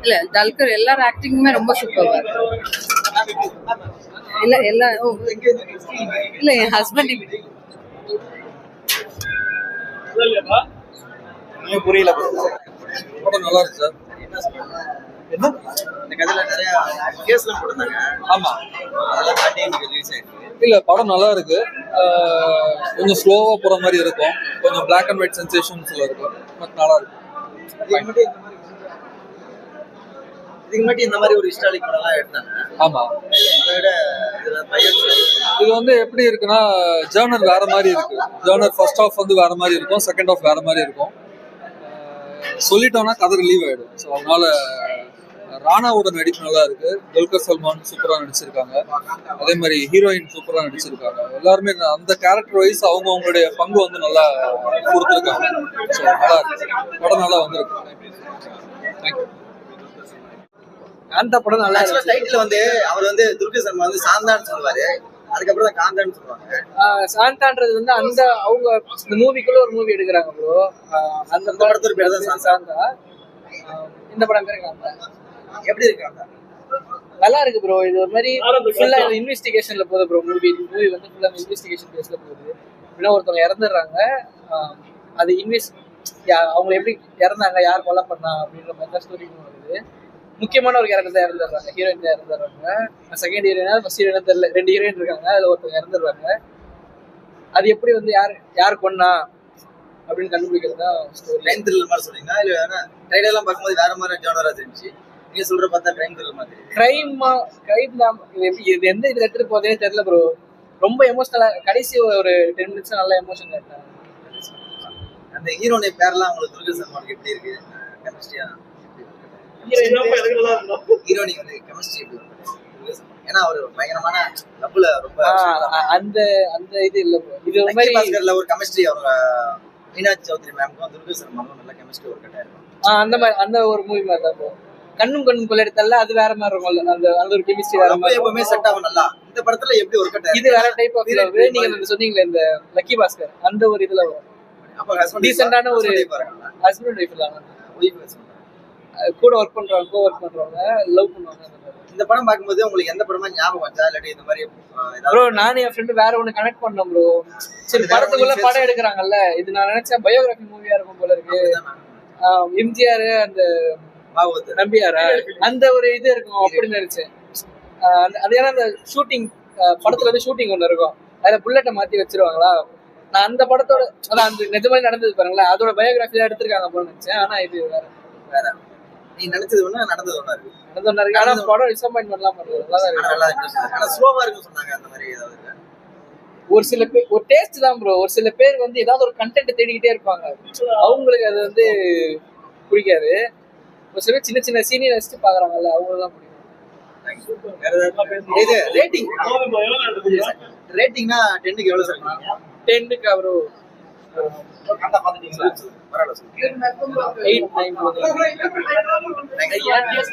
இல்ல டல்கர் எல்லாரும் ஆக்டிங்குமே ரொம்ப சூப்பரா இருக்கு. இல்ல எல்லா இல்ல என் ஹஸ்பண்ட் புரியல. படம் நல்லா இருக்கு சார். என்ன இந்த கதையில நிறைய கேஸ்லாம் போட்டாங்க. ஆமா, அதெல்லாம் தாண்டி எனக்கு ரிலீஸ் ஆயிருக்கு. இல்ல படம் நல்லா இருக்கு. கொஞ்சம் ஸ்லோவா போற மாதிரி இருக்கும், கொஞ்சம் பிளாக் அண்ட் ஒயிட் சென்சேஷன்ஸ்ல இருக்கும். பட் நல்லா இருக்கு. இதுக்கு முன்னாடி இந்த மாதிரி ஒரு ஹிஸ்டாரிக் படம்லாம் எடுத்தாங்க. ஆமா, அதை விட இது வந்து எப்படி இருக்குன்னா ஜேர்னர் வேற மாதிரி இருக்கு. ஜேர்னர் ஃபர்ஸ்ட் ஹாஃப் வந்து வேற மாதிரி இருக்கும், செகண்ட் ஹாஃப் வேற மாதிரி இருக்கும். சொல்லிட்டோம்னா கதை ரிலீவ் ஆயிடும். ஸோ அதனால ராணாவோட நடிப்பு நல்லா இருக்கு. துல்கர் சல்மான் சூப்பரா நடிச்சிருக்காங்க. அதே மாதிரி ஹீரோயின் சூப்பரா நடிச்சிருக்காங்க. எல்லாருமே அந்த கேரக்டர் வைஸ் அவங்களுடைய பங்கு வந்து நல்லா கொடுத்துருக்காங்க. ஸோ நல்லா இருக்கு, படம் நல்லா வந்திருக்கு. தேங்க்யூ. காந்தா படம் நல்லா இருக்கு. டைட்டில் வந்து அவர் வந்து துல்கர் சல்மான் வந்து சாந்தான்னு சொல்லுவாரு, அதுக்கப்புறம் தான் காந்தான்னு சொல்லுவாங்க. சாந்தான்றது வந்து அந்த அவங்க இந்த மூவிக்குள்ள ஒரு மூவி எடுக்கிறாங்க ப்ரோ. அந்த படத்தோட பேர் தான் சாந்தா. இந்த படம் பேரு காந்தா. எப்படி இருக்காங்க? நல்லா இருக்கு ப்ரோ. இது ஒரு மாதிரி ஃபுல்லா இன்வெஸ்டிகேஷன்ல போகுது ப்ரோ. மூவி வந்து ஃபுல்லா இன்வெஸ்டிகேஷன் பேஸ்ல போகுது. அப்படின்னா ஒருத்தவங்க இறந்துடுறாங்க, அது அவங்க எப்படி இறந்தாங்க, யார் கொலை பண்ணா அப்படின்ற மாதிரி தான் ஸ்டோரி வருது. முக்கியமான ஒரு கேரக்டர் தான் இறந்துடுறாங்க, ஹீரோயின் தான் இறந்துடுறாங்க. செகண்ட் ஹீரோயினா ஃபர்ஸ்ட் ஹீரோயினா தெரியல, 2 ஹீரோயின் இருக்காங்க, அதுல ஒருத்தவங்க இறந்துடுறாங்க. அது எப்படி வந்து யார் கொன்னா அப்படின்னு கண்டுபிடிக்கிறது தான் ஸ்டோரி. கிரைம் த்ரில்லர் மாதிரி சொல்றீங்க இல்ல? வேற ட்ரைலர் எல்லாம் பார்க்கும்போது வேற மாதிரி ஜானரா இருந்துச்சு. நீங்க சொல்ற பார்த்தா கிரைம் த்ரில்லர் மாதிரி. கிரைம் தான். இது எந்த இதுல எடுத்துட்டு போதே தெரியல ப்ரோ. ரொம்ப எமோஷனலா கடைசி ஒரு 10 மினிட்ஸ் நல்லா எமோஷன் ஆயிட்டாங்க. அந்த ஹீரோனே பேர்லாம் உங்களுக்கு துல்கர் சல்மானுக்கு எப்படி இருக்கு? கெமிஸ்ட்ரியா ஹீரோனி வந்து கெமிஸ்ட்ரி எப்படி இருக்கு? ஏன்னா அவர் பயங்கரமான லவ்ல ரொம்ப அந்த இது இல்ல ப்ரோ. இது ஒரு மாதிரி பாஸ்கர்ல ஒரு கெமிஸ்ட்ரி அவங்க மீனாட்சி சௌத்ரி மேம்க்கும் துல்கர் சல்மானுக்கும் நல்ல கெமிஸ்ட்ரி ஒர்க் அவுட் ஆயிருக்கும். அந்த மாதிரி அந்த ஒரு மூவி மாதிரி தான் ப்ரோ. கண்ணும் கொள்ளெடுத்தல்ல அது வேற மாதிரி இருக்கும். அந்த ஒரு கெமிஸ்ட்ரி வேற மாதிரி எப்பவுமே செட் ஆகும் நல்லா. இந்த படத்துல எப்படி ஒர்க் அவுட் இது வேற டைப் ஆஃப் லவ். நீங்க சொன்னீங்களே இந்த லக்கி பாஸ்கர் அந்த ஒரு இதுல வரும். அப்ப ஹஸ்பண்ட் டீசன்ட்டான ஒரு ஹஸ்பண்ட் வைஃப் தான். கூட ஒர்க் பண்றவங்க லவ் பண்ணுவாங்க. இந்த படம் பார்க்கும்போது உங்களுக்கு எந்த படமா ஞாபகம் வந்தா இல்லாட்டி இந்த மாதிரி ப்ரோ? நானும் என் ஃப்ரெண்டு வேற ஒண்ணு கனெக்ட் பண்ணோம் ப்ரோ. சரி படத்துக்குள்ள படம் எடுக்கிறாங்கல்ல, இது நான் நினைச்சேன் பயோகிராஃபி மூவியா இருக்கும் போல இருக்கு. எம்ஜிஆர் அந்த நம்பியாரா அந்த ஒரு இது இருக்கும் அப்படின்னு நினைச்சேன். அது ஏன்னா அந்த ஷூட்டிங் படத்துல வந்து ஷூட்டிங் ஒண்ணு இருக்கும், அதுல புல்லட்டை மாத்தி வச்சிருவாங்களா. நான் அந்த படத்தோட அதான் அந்த நிஜமாதிரி நடந்தது பாருங்களேன், அதோட பயோகிராஃபி தான் எடுத்திருக்காங்க போல நினைச்சேன். ஆனா இது வேற. நீ நினைச்சது ஒண்ணு நடந்தது ஒண்ணா இருக்கு. ஆனா படம் டிசப்பாயின்ட்மென்ட்லாம் பண்ணல, நல்லா இருக்கு. ஆனா ஸ்லோவா இருக்குன்னு சொன்னாங்க. அந்த மாதிரி ஏதாவது ஒரு சில பேர் ஒரு டேஸ்ட் தான் ப்ரோ. ஒரு சில பேர் வந்து ஏதாவது ஒரு கண்டென்ட் தேடிக்கிட்டே இருப்பாங்க, அவங்களுக்கு அது வந்து பிடிக்காது. ஒரு சில சின்ன சின்ன சீனியர் வச்சுட்டு பாக்குறாங்கல்ல, அவங்களுக்குலாம் பிடிக்கும். இது ரேட்டிங்னா 10க்கு எவ்வளவு சொல்றீங்க? 10க்கு ப்ரோ 8 9